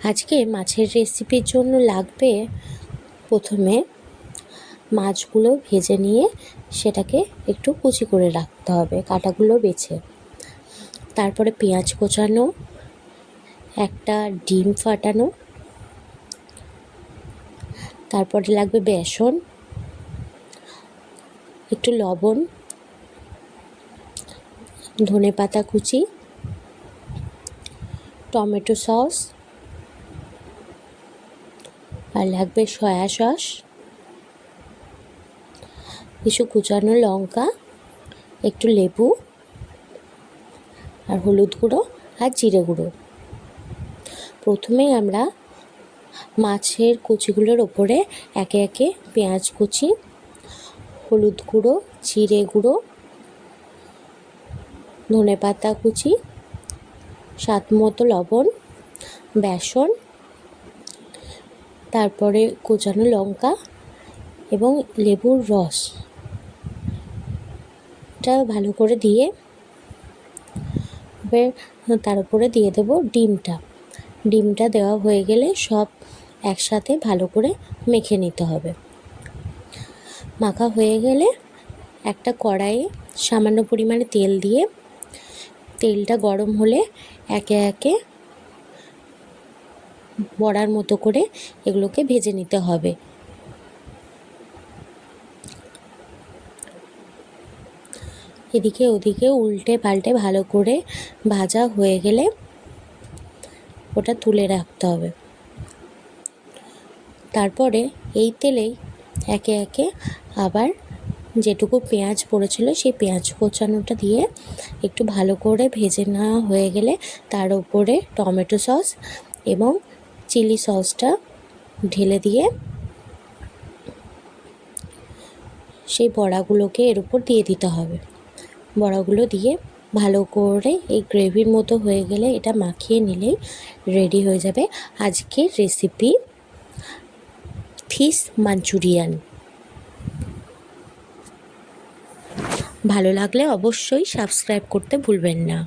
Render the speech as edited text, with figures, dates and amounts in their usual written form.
আজকে মাছের রেসিপির জন্য লাগবে প্রথমে মাছগুলো ভেজে নিয়ে সেটাকে একটু কুচি করে রাখতে হবে, কাঁটাগুলো বেছে। তারপরে পেঁয়াজ কোচানো, একটা ডিম ফাটানো, তারপরে লাগবে বেসন, একটু লবণ, ধনেপাতা কুচি, টমেটো সস, আর লাগবে সয়া সস, কিছু কুচানো লঙ্কা, একটু লেবু, আর হলুদ গুঁড়ো আর জিরে গুঁড়ো। প্রথমেই আমরা মাছের কুচিগুলোর ওপরে একে একে পেঁয়াজ কুচি, হলুদ গুঁড়ো, জিরে গুঁড়ো, ধনেপাতা কুচি, স্বাদ মতো লবণ, বেসন, তারপরে কোচানো লঙ্কা এবং লেবুর রস এটা ভালো করে দিয়ে তার উপরে দিয়ে দেব ডিমটা দেওয়া হয়ে গেলে সব একসাথে ভালো করে মেখে নিতে হবে। মাখা হয়ে গেলে একটা কড়াইয়ে সামান্য পরিমাণে তেল দিয়ে তেলটা গরম হলে একে একে বড়ার মতো করে এগুলোকে ভেজে নিতে হবে। এদিকে ওদিকে উল্টে পাল্টে ভালো করে ভাজা হয়ে গেলে ওটা তুলে রাখতে হবে। তারপরে এই তেলেই একে একে আবার যেটুকু পেঁয়াজ পড়েছিল সেই পেঁয়াজ কোচানোটা দিয়ে একটু ভালো করে ভেজে নেওয়া হয়ে গেলে তার উপরে টমেটো সস এবং চিলি সসটা ঢেলে দিয়ে সেই বড়াগুলোকে এর উপর দিয়ে দিতে হবে। বড়াগুলো দিয়ে ভালো করে এই গ্রেভির মতো হয়ে গেলে এটা মাখিয়ে নিলেই রেডি হয়ে যাবে আজকের রেসিপি ফিশ মাঞ্চুরিয়ান। ভালো লাগলে অবশ্যই সাবস্ক্রাইব করতে ভুলবেন না।